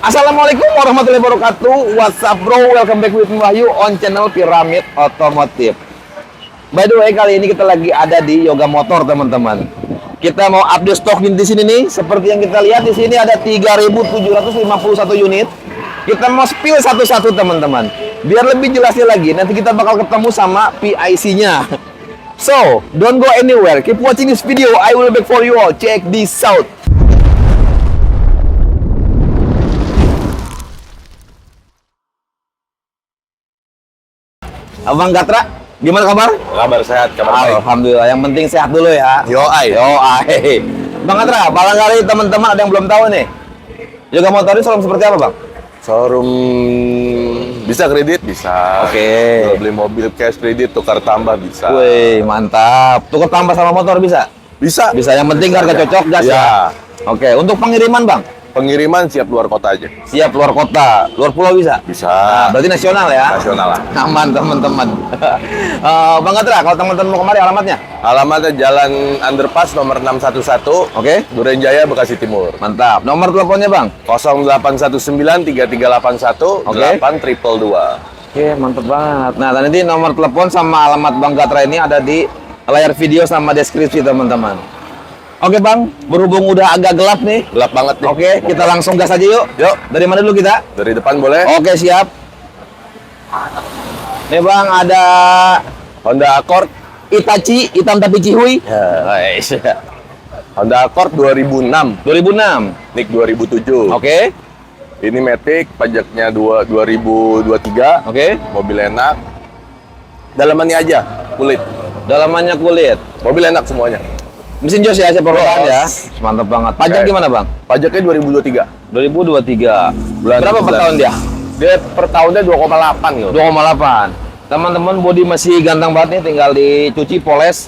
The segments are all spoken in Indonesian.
Assalamualaikum warahmatullahi wabarakatuh. What's up bro? Welcome back with Wahyu on channel Pyramid Otomotif. By the way, kali ini kita lagi ada di Yoga Motor, teman-teman. Kita mau update stok di sini nih. Seperti yang kita lihat di sini ada 3.751 unit. Kita mau spill satu-satu, teman-teman. Biar lebih jelasnya lagi, nanti kita bakal ketemu sama PIC-nya. So, don't go anywhere. Keep watching this video. I will be back for you all. Check this out. Abang Gatra, gimana kabar? Kabar sehat, kabar baik. Alhamdulillah, yang penting sehat dulu ya. Yoi. Bang Gatra, barangkali teman-teman ada yang belum tahu nih. Yoga Motor ini showroom seperti apa, Bang? Showroom bisa kredit, bisa. Oke. Kalau beli mobil cash kredit, tukar tambah bisa. Wih, mantap. Tukar tambah sama motor bisa? Bisa. Bisa, yang penting harga cocok, gas ya. Oke, untuk pengiriman, Bang? Pengiriman siap luar kota aja. Siap luar kota, luar pulau bisa? Bisa. Nah, berarti nasional ya? Nasional lah. Aman, teman-teman. Bang Gatra, kalau teman-teman mau kemari alamatnya? Alamatnya Jalan Underpass nomor 611. Oke. Duren Jaya, Bekasi Timur. Mantap. Nomor teleponnya, Bang? 0819-3381 Oke. 8222. Oke, mantep banget. Nah, nanti nomor telepon sama alamat Bang Gatra ini ada di layar video sama deskripsi, teman-teman. Oke, Bang. Berhubung udah agak gelap nih. Gelap banget nih. Oke, kita langsung gas aja yuk. Yuk. Dari mana dulu kita? Dari depan boleh. Oke, siap. Nih, Bang, ada Honda Accord. Itachi, hitam tapi cihuy. Ya. Honda Accord 2006. 2006. NIK 2007. Oke. Ini Matic, pajaknya 2023. Oke. Mobil enak. Dalamannya aja, kulit. Dalamannya kulit. Mobil enak semuanya. Mesin jos ya, saya perlukan ya. Jos. Mantap banget. Pajak Oke. gimana, Bang? Pajaknya 2023. 2023. Bulan Berapa per 11. tahun dia? Dia per tahunnya 2,8 gitu. 2,8. Teman-teman, bodi masih ganteng banget nih, tinggal dicuci, poles.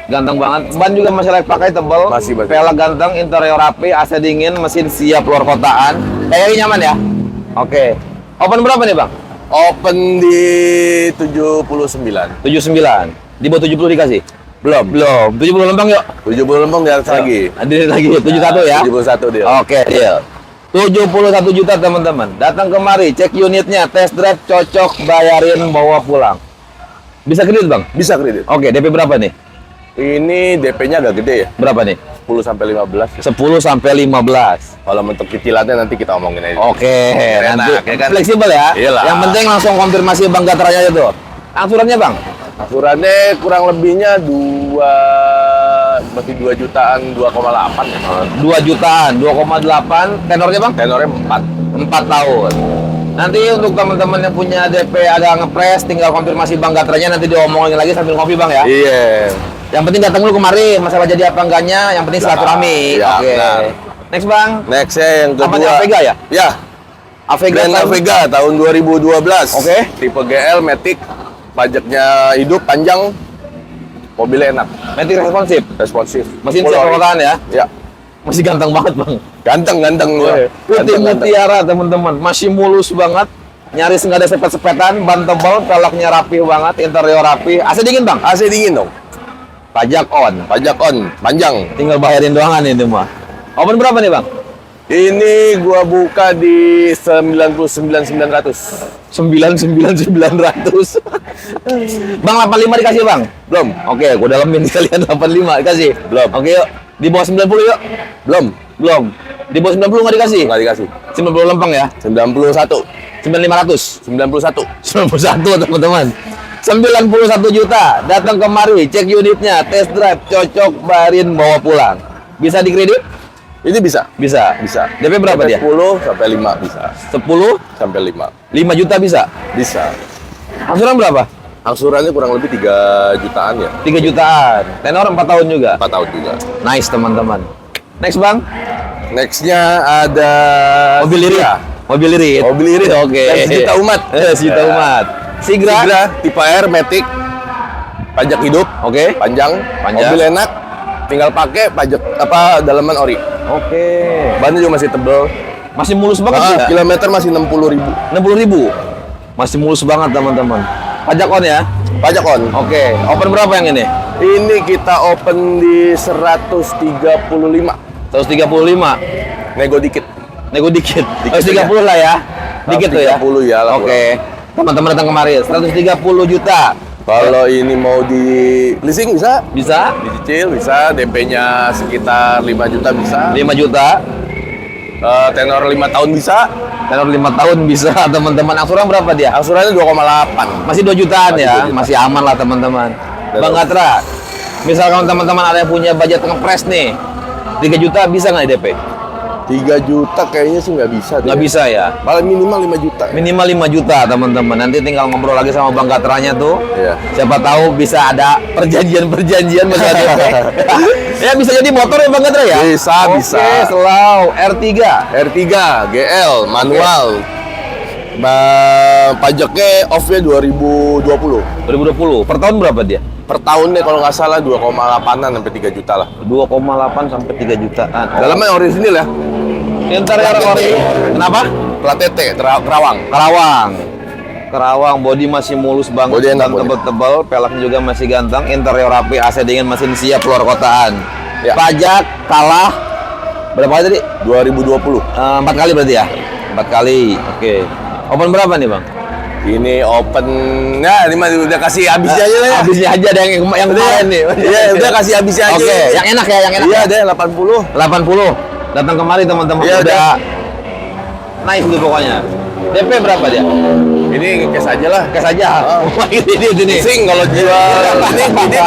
Ganteng banget. Ban juga masih layak pakai, tebal. Masih. Pelek ganteng, interior rapi, AC dingin, mesin siap luar kotaan. Kayaknya nyaman ya? Oke. Open berapa nih, Bang? Open di 79. 79. Di bawah 70 dikasih? Belum. Belum. 70 lempang yuk. 70 lempeng di atas lagi. Ada lagi 71 ya? 71 dia. Oke, deal. 71 juta, teman-teman. Datang kemari, cek unitnya, test drive, cocok, bayarin, bawa pulang. Bisa kredit, Bang? Bisa kredit. Oke, DP berapa nih? Ini DP-nya agak gede ya. Berapa nih? 10 sampai 15. 10 sampai 15. Kalau untuk cicilannya nanti kita omongin aja. Oke, nanti Enak, ya kan? fleksibel ya. Iyalah. Yang penting langsung konfirmasi Bang Gatranya itu. Angsurannya, Bang? Angsurannya kurang lebihnya masih 2 jutaan, 2,8 ya. 2 jutaan, 2,8. Tenornya, Bang? Tenornya 4. 4 tahun. Nanti untuk teman-teman yang punya DP agak ngepres, tinggal konfirmasi Bang Gatranya, nanti diomongin lagi sambil ngopi, Bang ya. Iya. Yang penting datang dulu kemari, masalah jadi apa enggaknya, yang penting silaturahmi. Ya, Oke. benar. Next, Bang. Nextnya yang Apa nih, kedua. Avega ya? Ya. Avega Grand tahun- Avega tahun 2012. Oke. Tipe GL Matic. Pajaknya hidup panjang. Mobilnya enak, Matic responsif. responsif. Mesin Full siap ori. perkotaan ya. Ya. Masih ganteng banget, Bang. Ganteng ya. Putih mutiara, teman-teman. Masih mulus banget. Nyaris nggak ada sepet-sepetan, ban tebal, peleknya rapi banget, interior rapi. AC dingin, Bang. AC dingin dong. Pajak on. Pajak on, panjang. Tinggal bayarin doangan ini mah. Open berapa nih, Bang? Ini gua buka di 99.900. 99.900. Bang, 85 dikasih, Bang? Belum. Oke, gua dalemin sekalian 85 dikasih. Belum. Oke, yuk. Di bawah 90 yuk. Belum. Belum. Di bawah 90 nggak dikasih? Nggak dikasih. 90 lempeng ya? 91. 9500. 91. 91, teman-teman. 91 juta. Datang kemari, cek unitnya, test drive, cocok, bayarin, bawa pulang. Bisa dikredit? Ini bisa. Bisa. Bisa. DP berapa dia? 10 sampai 5 bisa. 10, Sampai 5. 5 juta bisa. Bisa. Angsuran berapa? Angsurannya kurang lebih 3 jutaan ya. 3 jutaan. Tenor 4 tahun juga. 4 tahun juga. Nice, teman-teman. Next, Bang. Nextnya ada Mobil irit. Sigra. Mobil irit. Mobil irit. Oke. Dan sejuta umat. Sejuta Ya. umat. Sigra. Sigra tipe R Matic. Pajak hidup. Oke. Panjang. Panjang. Mobil enak. Tinggal pakai pajak dalaman ori. Oke. Bannya juga masih tebel. Masih mulus banget ya? Kilometer masih 60.000. 60.000. Masih mulus banget, teman-teman. Pajak on ya? Pajak on. Oke. Open berapa yang ini? Ini kita open di 135. 135. Nego dikit. Nego dikit. Dikit 130 lah ya. Dikit tuh ya. 130 ya lah. Oke. Teman-teman datang kemari 130 juta. Kalau ini mau di leasing bisa, Bisa? dicicil bisa, DP-nya sekitar 5 juta bisa, 5 juta. tenor 5 tahun bisa, Tenor 5 tahun bisa, teman-teman. Angsuran berapa dia? angsurannya 2,8. Masih 2 jutaan Masih ya. 2 juta. Masih aman lah, teman-teman. Dan- Bang Gatra, misalkan teman-teman ada yang punya budget ngepres nih, 3 juta bisa nggak di DP? 3 juta kayaknya sih nggak bisa. Nggak bisa ya? Paling minimal 5 juta. Minimal 5 juta, teman-teman. Nanti tinggal ngobrol lagi sama Bang Gatranya tuh. Iya. Siapa tahu bisa ada perjanjian-perjanjian masalah DP. Ya bisa jadi motor ya Bang Gatra ya? Bisa, Oke, bisa. selalu R3. R3 GL manual. Pajaknya off-nya 2020. 2020. Per tahun berapa dia? Per tahunnya kalau nggak salah 2,8an sampai 3 juta lah. 2,8 sampai 3 jutaan. Dalamnya orisinil ya. Interior ori. Kenapa? Plat TT, Kerawang. Karawang, body masih mulus banget, Body enak, dan body. tebel-tebel, peleknya juga masih ganteng, interior rapi, AC dingin, mesin siap keluar kotaan. Ya. Pajak kalah berapa kali tadi? 2020. 4 kali berarti ya? 4 kali. Oke. Open berapa nih, Bang? Ini open, ya ini mah udah kasih habisnya aja lah ya. Habisnya aja ada yang kemarin nih. Iya, udah kasih habisnya aja. Oke, yang enak ya, yang enak. Iya ya? deh 80. 80. Datang kemari teman-teman, Iya, udah naik tuh pokoknya. DP berapa dia? Ini cash aja lah. Cash aja. Oh. Ini. Sing kalau jual ini.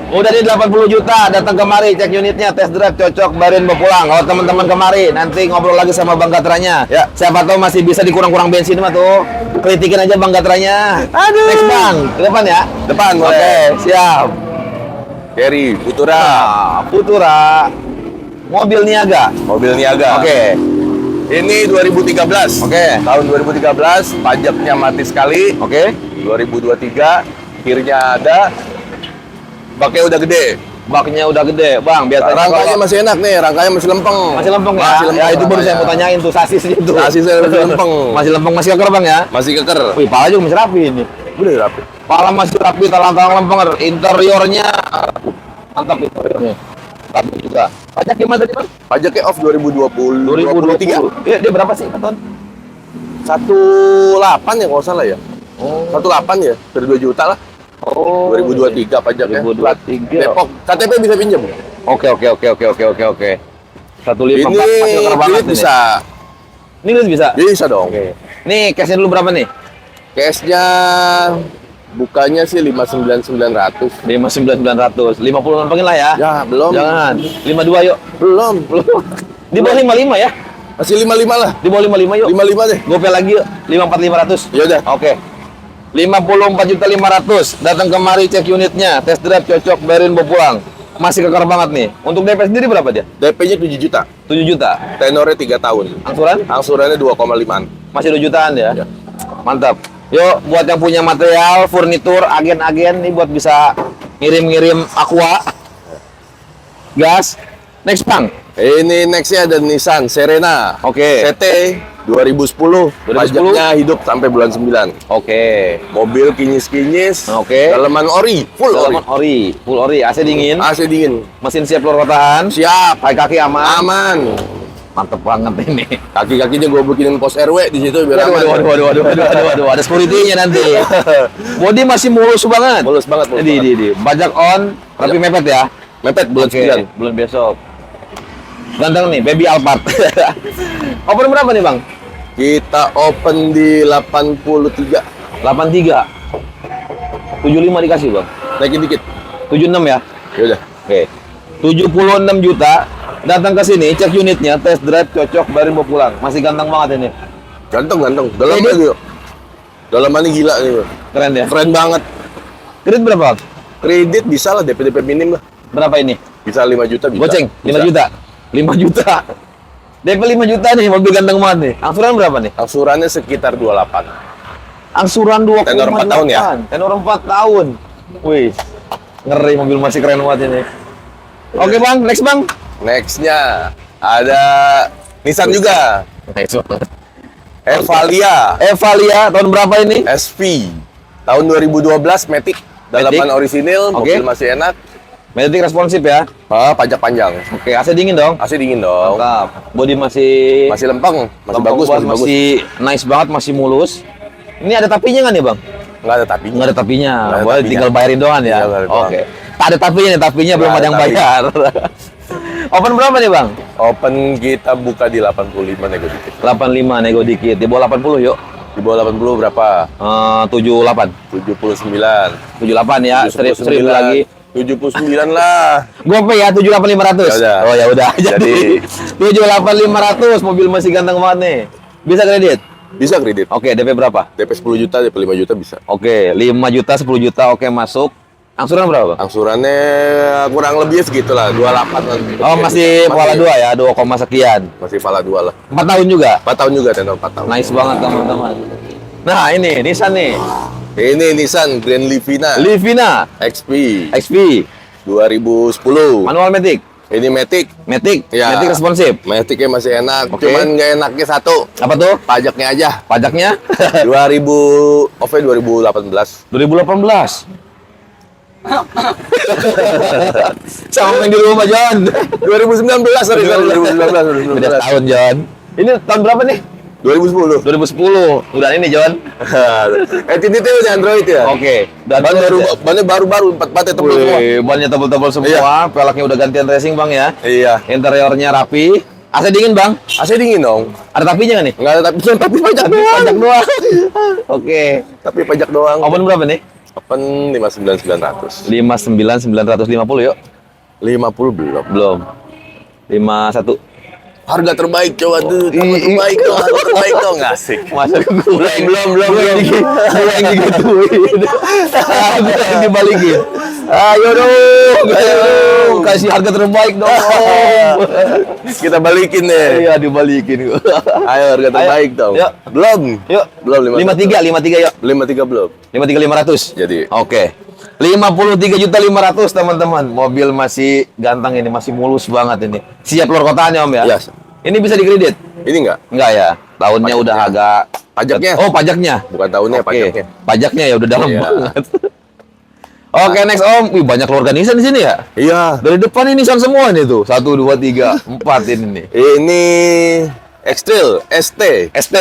Udah di 80 juta, datang kemari, cek unitnya, test drive, cocok, barin, bawa pulang. Kalau teman-teman kemari, nanti ngobrol lagi sama Bang Gatranya. Ya. Siapa tahu masih bisa dikurang-kurang bensin mah tuh. Kritikin aja Bang Gatranya. Aduh. Next Bang, ke depan ya. Depan Oke, boleh. siap. Carry, Futura, Futura. Mobil niaga. mobil niaga. Oke. Ini 2013. Oke. Tahun 2013, pajaknya mati sekali. Oke. 2023, kirnya ada. Baknya udah gede. Baknya udah gede, Bang. Biasanya Rangkanya kalau- masih enak nih, rangkanya masih lempeng. masih lempeng ya. Masih lempeng Ya itu baru saya mau rangkanya. tanyain tuh sasisnya itu. Sasisnya masih lempeng. Masih lempeng, masih keker Bang ya. Masih keker. Wih, pala juga masih rapi ini. Udah rapi. Pala masih rapi, talang-talang lempeng. Interiornya mantap interiornya. Mantap juga. Pajak gimana tadi, Bang? Pajaknya off 2020. 2020. Iya, dia berapa sih per tahun? 18 ya kalau salah ya. Oh. 18 ya, dari 2 juta lah. Oh. 2023 pajaknya. 2023. Depok, KTP bisa pinjam. Oke. 154 Ini masih keker banget kredit ini. bisa. Ini kredit bisa? Bisa dong. Oke. Nih, cashnya dulu berapa nih? Cashnya bukanya sih 59.900. 59.900. 50 lempengin lah ya. Ya, belum. Jangan. 52 yuk. Belum. Di bawah 55 ya? Masih 55 lah. Di bawah 55 yuk. 55 deh. Gopay lagi yuk. 54.500. Ya udah. Oke. 54.500.000. Datang kemari cek unitnya, test drive cocok, bayarin bawa pulang. Masih keker banget nih. Untuk DP sendiri berapa dia? DP-nya 7 juta. 7 juta. Tenornya 3 tahun. Angsuran? Angsurannya 2,5-an. Masih 2 jutaan ya? Ya. Mantap. Yuk, buat yang punya material, furnitur, agen-agen nih buat bisa ngirim-ngirim aqua. Gas. Next Bang. Ini nextnya ada Nissan Serena. Oke. CT 2010. 2010. Pajaknya hidup sampai bulan 9. Oke. Mobil kinyis-kinyis. Oke. Dalaman ori. Full Dalaman ori. ori, full ori, AC dingin, AC dingin. mesin siap keluar kotaan, Siap. kaki aman. Aman. Mantep banget ini. Kaki-kakinya gue bikinin pos RW di situ biar aman. Waduh, ada security-nya nanti. Body masih mulus banget. Mulus banget. Mulus banget. Di. Bajak on, tapi mepet ya. Mepet bulan Oke, 9. bulan besok. Ganteng nih, baby Alphard. Open berapa nih, Bang? Kita open di 83. 83. 75 dikasih, Bang. Naikin dikit. 76 ya. Ya udah. Oke. 76 juta. Datang ke sini, cek unitnya, test drive cocok, baru mau pulang. Masih ganteng banget ini. Ganteng. Dalamannya Kredit? gitu. Dalamannya gila nih. Bro. Keren ya. Keren banget. Kredit berapa, Bang? Kredit bisa lah, DP minim lah. Berapa ini? Bisa 5 juta bisa. Goceng, 5 Bisa. juta. 5 juta. DP 5 juta nih, mobil ganteng banget nih. Angsuran berapa nih? Angsurannya sekitar 28. Angsuran 2,8. Tenor 4 tahun ya? Tenor 4 tahun. Wih, ngeri, mobil masih keren banget ini. Oke Bang, next Bang. Nextnya ada Nissan juga. Next banget. Evalia Evalia, tahun berapa ini? SV tahun 2012 Matic. Dalaman orisinil, Oke. mobil masih enak. Matic responsif ya. Pajak panjang. Oke, AC dingin dong. AC dingin dong. Mantap. Bodi masih Masih lempeng, masih lempeng bagus, buat, masih bagus. masih nice banget, masih mulus. Ini ada tapinya nggak nih bang? Nggak ada tapinya. Nggak ada tapinya. Nggak ada Boleh tapinya. tinggal bayarin doang ya. Tinggal bayar doang. Oke. Tak ada tapinya nih, tapinya belum Nggak ada yang ada tapi. bayar. Open berapa nih bang? Open kita buka di 85 nego dikit. 85 nego dikit. Di bawah 80 yuk. Di bawah 80 berapa? 78. 79. 78 ya. 1000 lagi. 79 lah. Gope ya 78.500. Ya udah. Oh ya udah. Jadi 78.500 mobil masih ganteng banget nih. Bisa kredit? Bisa kredit. Oke, DP berapa? DP 10 juta, DP 5 juta bisa. Oke, 5 juta, 10 juta, oke masuk. Angsuran berapa, Bang? Angsurannya kurang lebih segitulah, 28 lah. Oh, masih pala 2 ya, 2, sekian. Masih pala 2 lah. 4 tahun juga. 4 tahun juga, tenor 4 tahun. Nice banget, teman-teman. Nah, ini Nissan nih. Ini Nissan Grand Livina Livina XP XP 2010. manual Matic. Ini Matic. Matic, Ya. Matic responsif. Maticnya masih enak, Oke. cuman nggak enaknya satu, Apa tuh? pajaknya aja. Pajaknya 2000 OV 2018. 2018. Sama main di rumah, John. 2019, sorry, 2019. Beda tahun, John. Ini tahun berapa nih? 2010. 2010. Udah ini, John. Ini tuh udah Android ya. Oke. Dan Bannya baru-baru, 4 batnya tebel semua. Wih, bannya tebel-tebel semua. Iya. Pelaknya udah gantian racing, Bang ya. Iya. Interiornya rapi. AC dingin, Bang. AC dingin dong. Ada tapinya nggak nih? Nggak ada tapi pajak doang. Pajak doang. Oke. Tapi pajak doang. Open berapa nih? Open 59.900. 59.950 yuk. 50 belum. Belum. 51. Harga terbaik coba tuh. Harga terbaik dong. Harga terbaik dong. Asik. Masa gue Belum. gue yang digituin. Gue yang dibalikin. Ayo dong, kasih harga terbaik dong. Kita balikin deh. Iya, dibalikin gua. Ayo harga terbaik dong. Yuk. Belum. Yuk. Belum 53 yuk. 53 belum. 53.500. Jadi. Oke. 53.500.000 teman-teman. Mobil masih ganteng ini, masih mulus banget ini. Siap luar kotaannya Om ya? Iya. Ini bisa dikredit? Ini enggak? Enggak ya? Tahunnya udah agak Pajaknya. Oh, pajaknya. Bukan tahunnya, Oke. pajaknya. Pajaknya ya udah dalam Iya. banget. Oke, next Om. Wih, banyak keluarga Nissan di sini ya? Iya. Dari depan ini Nissan semua nih tuh. 1 2 3 4 ini nih. Ini X-Trail ST. ST.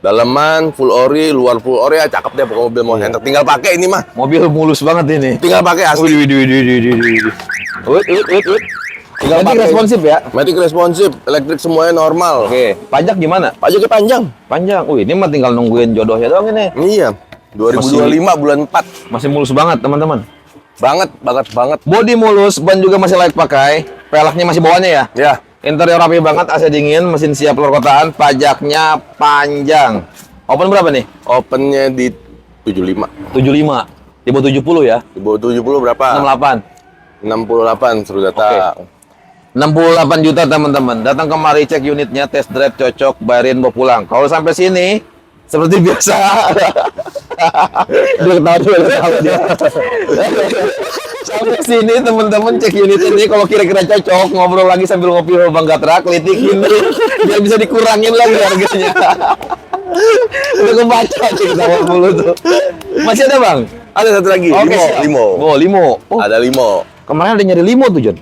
Dalaman full ori, luar full ori ya cakep deh pokoknya mobil mau enak. Tinggal pakai ini mah. Mobil mulus banget ini. Tinggal pakai asli. Wih. Tinggal pakai. responsif ya. Matic responsif, elektrik semuanya normal. Oke, pajak gimana? Pajaknya panjang. Panjang. Wih, ini mah tinggal nungguin jodohnya doang ini. Iya. 2025 bulan 4. Masih mulus banget, teman-teman. Banget. Bodi mulus, ban juga masih layak pakai. Pelaknya masih bawahnya ya. Ya. Interior rapi banget, AC dingin, mesin siap luar kotaan, pajaknya panjang. Open berapa nih? Opennya di 75. 75. Di bawah 70 ya. Di bawah 70 berapa? 68. 68 suruh datang. 68 juta teman-teman. Datang kemari cek unitnya, test drive cocok, bayarin bawa pulang. Kalau sampai sini seperti biasa. Dia ketawa dia. Sampai sini teman-teman cek unit ini kalau kira-kira cocok, ngobrol lagi sambil ngopi sama Bang Gatra, kelitikin biar bisa dikurangin lagi harganya. Udah kebaca sih ketawa mulu tuh. Masih ada Bang? Ada satu lagi, Oke, limo. Oh, limo. Oh, Ada limo. kemarin ada nyari limo tuh, John.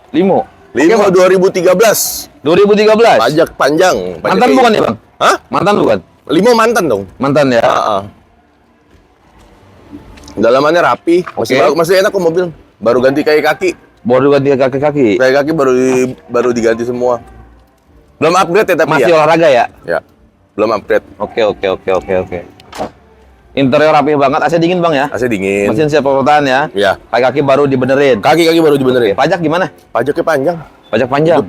Limo. Limo Oke, Bang. 2013. 2013. Pajak panjang. Mantan bukan ya, Bang? Hah? Mantan bukan? Limo mantan dong. Mantan ya. Dalamannya rapi, masih Oke. masih enak kok mobil. Baru ganti kayak kaki. Baru ganti kaki-kaki. Kayak kaki baru diganti semua. Belum upgrade ya tapi Masih ya. olahraga ya? Ya. Belum upgrade. Oke. Interior rapi banget, AC dingin Bang ya? AC dingin. Mesin siap perawatan ya? Ya. Kaki-kaki baru dibenerin. Kaki-kaki baru dibenerin. Pajak gimana? Pajaknya panjang. Pajak panjang.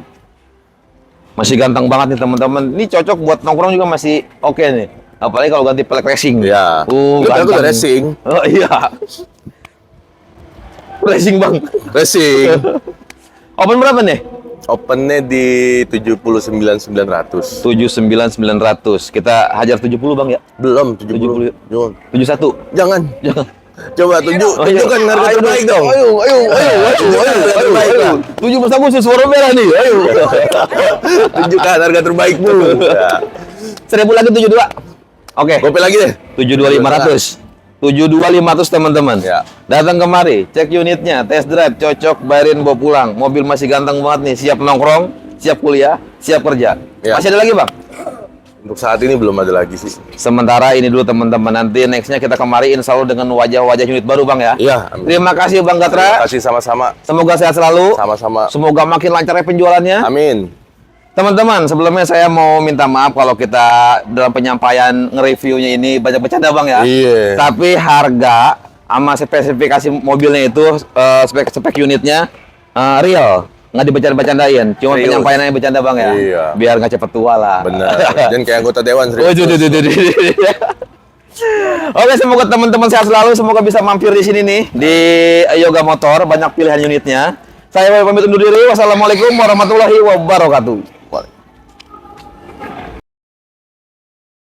Masih ganteng banget nih teman-teman. Ini cocok buat nongkrong juga masih oke nih. Apalagi kalau ganti pelek racing. Ya. Oh, Itu pelek ganteng. udah racing. Oh iya. Racing Bang. Racing. Open berapa nih? Opennya di 79.900. 79.900. Kita hajar 70 Bang ya? Belum 70. 70. Jangan. 71. Jangan. Jangan. Coba tunjukkan harga terbaik dong. Ayo. Terbaik lah. 71 sih suara merah nih. Ayo. Tunjukkan harga terbaikmu. Ya. 1000 lagi 72. Oke. Gope lagi deh. 72.500. 72.500 teman-teman. Ya. Datang kemari, cek unitnya, test drive, cocok, bayarin, bawa pulang. Mobil masih ganteng banget nih, siap nongkrong, siap kuliah, siap kerja. Ya. Masih ada lagi bang? Untuk saat ini belum ada lagi sih. Sementara ini dulu teman-teman, nanti nextnya kita kemari insya Allah dengan wajah-wajah unit baru bang ya. Iya. amin. Terima kasih Bang Terima Gatra. kasih sama-sama. Semoga sehat selalu. Sama-sama. Semoga makin lancar ya penjualannya. Amin. Teman-teman, sebelumnya saya mau minta maaf kalau kita dalam penyampaian nge-reviewnya ini banyak bercanda bang ya. Iya. Tapi harga sama spesifikasi mobilnya itu spek unitnya real, nggak dibecanda-becandain. Cuma Serius. penyampaiannya bercanda bang ya. Iya. Biar nggak cepet tua lah. Benar. Dan kayak anggota dewan Oh, serius. Oke, semoga teman-teman sehat selalu. Semoga bisa mampir di sini nih di Yoga Motor. Banyak pilihan unitnya. Saya pamit undur diri. Wassalamualaikum warahmatullahi wabarakatuh.